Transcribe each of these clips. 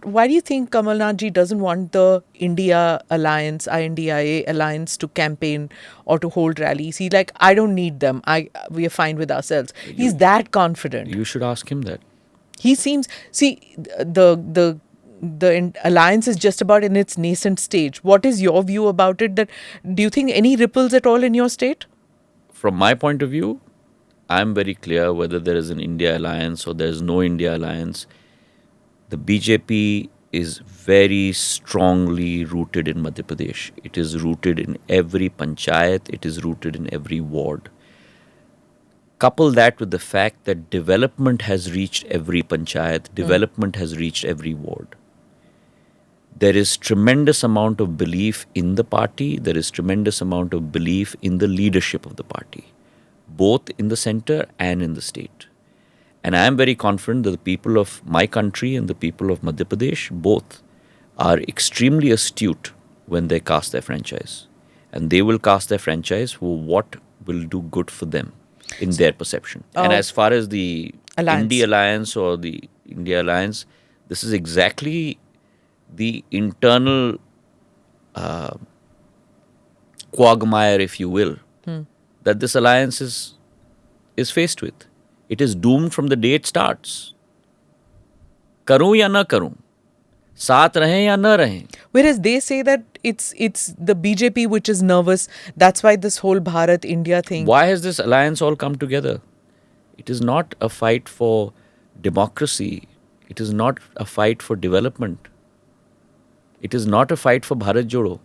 Why do you think Kamal Nath ji doesn't want the India alliance, INDIA alliance to campaign or to hold rallies? He's like, I don't need them. We are fine with ourselves. He's that confident. You should ask him that. He seems, see, the alliance is just about in its nascent stage. What is your view about it? That do you think any ripples at all in your state? From my point of view, I'm very clear whether there is an India alliance or there is no India alliance. The BJP is very strongly rooted in Madhya Pradesh. It is rooted in every panchayat. It is rooted in every ward. Couple that with the fact that development has reached every panchayat, development has reached every ward. There is tremendous amount of belief in the party. There is tremendous amount of belief in the leadership of the party, both in the center and in the state. And I am very confident that the people of my country and the people of Madhya Pradesh both are extremely astute when they cast their franchise. And they will cast their franchise for what will do good for them in their perception. And as far as the Indie Alliance or the India Alliance, this is exactly the internal quagmire, if you will, that this alliance is faced with. It is doomed from the day it starts. Karun ya na karun. Saath rahe ya na rahe. Whereas they say that it's the BJP which is nervous. That's why this whole Bharat India thing. Why has this alliance all come together? It is not a fight for democracy. It is not a fight for development. It is not a fight for Bharat Jodo.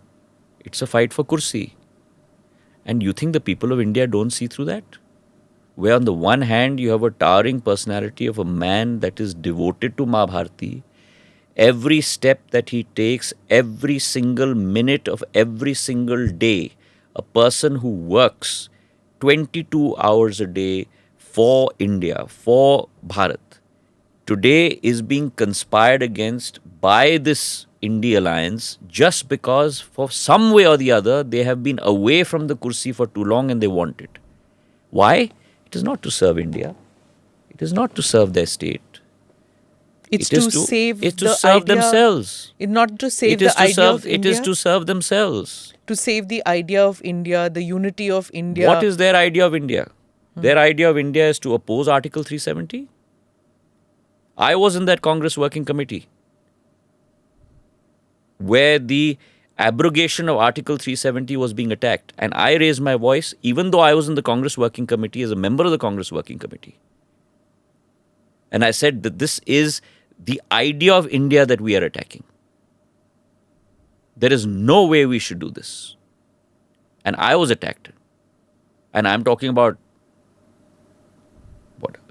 It's a fight for kursi. And you think the people of India don't see through that? Where on the one hand you have a towering personality of a man that is devoted to Ma Bharati. Every step that he takes, every single minute of every single day, a person who works 22 hours a day for India, for Bharat, today is being conspired against by this India alliance just because for some way or the other they have been away from the kursi for too long and they want it. Why? It is not to serve India. It is not to serve their state. It's to save It's to the serve idea, themselves. It's not to save It is the to idea serve. of It India. is to serve themselves. To save the idea of India, the unity of India. What is their idea of India? Their idea of India is to oppose Article 370. I was in that Congress working committee where the abrogation of Article 370 was being attacked. And I raised my voice, even though I was in the Congress working committee, as a member of the Congress working committee. And I said that this is the idea of India that we are attacking. There is no way we should do this. And I was attacked. And I'm talking about,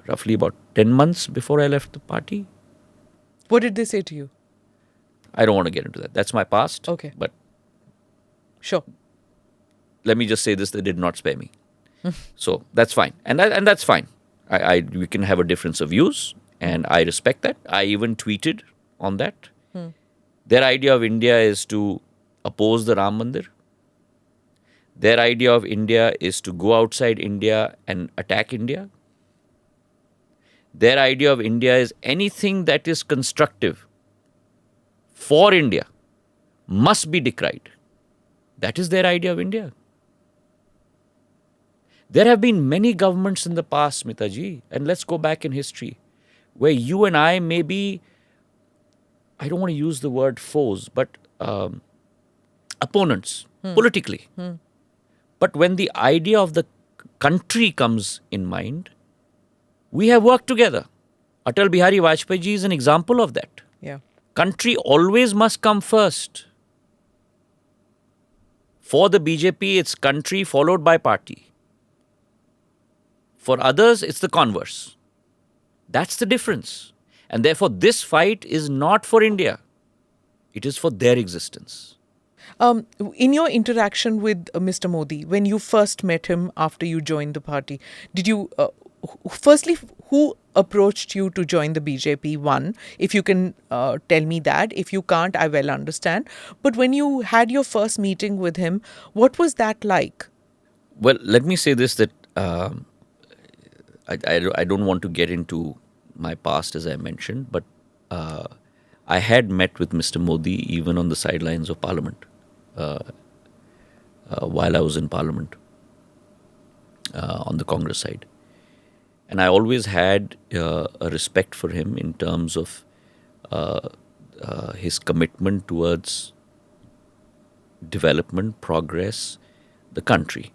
roughly about 10 months before I left the party. What did they say to you? I don't want to get into that. That's my past. Okay. But Sure. let me just say this, they did not spare me. So that's fine. And that's fine. We can have a difference of views. And I respect that. I even tweeted on that. Their idea of India is to oppose the Ram Mandir. Their idea of India is to go outside India and attack India. Their idea of India is anything that is constructive for India must be decried. That is their idea of India. There have been many governments in the past, Smita-ji, and let's go back in history, where you and I may be, I don't want to use the word foes, but opponents, politically. But when the idea of the country comes in mind, we have worked together. Atal Bihari Vajpayee ji is an example of that. Yeah. Country always must come first. For the BJP, it's country followed by party. For others, it's the converse. That's the difference. And therefore, this fight is not for India. It is for their existence. In your interaction with Mr. Modi, when you first met him after you joined the party, did you, firstly, who approached you to join the BJP? One, if you can tell me that. If you can't, I well understand. But when you had your first meeting with him, what was that like? Well, let me say this, that I don't want to get into my past, as I mentioned, but I had met with Mr. Modi even on the sidelines of Parliament while I was in Parliament on the Congress side. And I always had a respect for him in terms of his commitment towards development, progress, the country.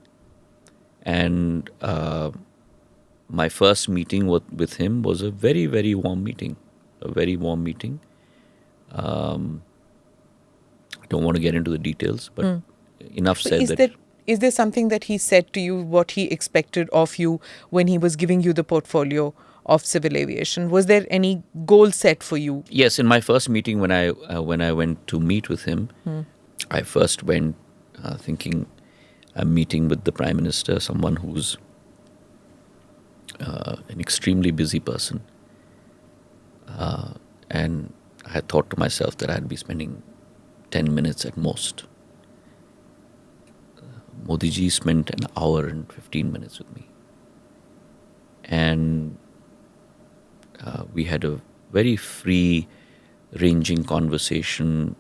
And my first meeting with him was a very, very warm meeting. A very warm meeting. I don't want to get into the details, but enough said Is there something that he said to you, what he expected of you when he was giving you the portfolio of civil aviation? Was there any goal set for you? Yes, in my first meeting when I went to meet with him, I first went thinking I'm meeting with the Prime Minister, someone who's an extremely busy person. And I had thought to myself that I'd be spending 10 minutes at most. Modi ji spent an hour and 15 minutes with me. And we had a very free-ranging conversation,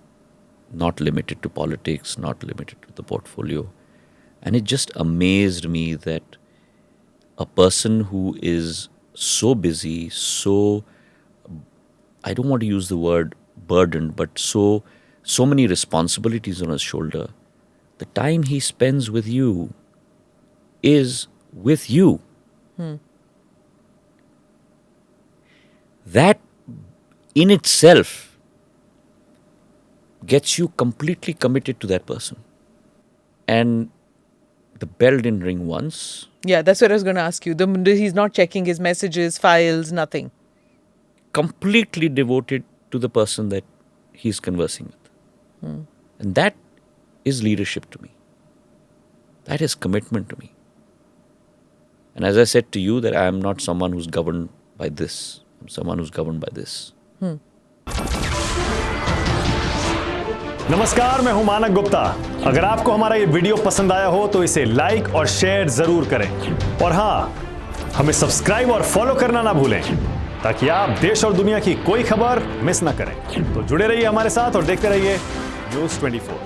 not limited to politics, not limited to the portfolio. And it just amazed me that a person who is so busy, so, I don't want to use the word burdened, but so many responsibilities on his shoulder, the time he spends with you is with you. That in itself gets you completely committed to that person. And the bell didn't ring once. Yeah, that's what I was going to ask you. He's not checking his messages, files, nothing. Completely devoted to the person that he's conversing with. And that is leadership to me. That is commitment to me. And as I said to you, that I am not someone who's governed by this. I'm someone who's governed by this. नमस्कार, मैं हूं मानक गुप्ता। अगर आपको हमारा ये video पसंद आया हो तो इसे लाइक और शेयर जरूर करें। और हाँ, हमें सब्सक्राइब और फॉलो करना ना भूलें ताकि आप देश और दुनिया की कोई खबर मिस ना करें। तो जुड़े रहिए हमारे साथ और देखते रहिए News24।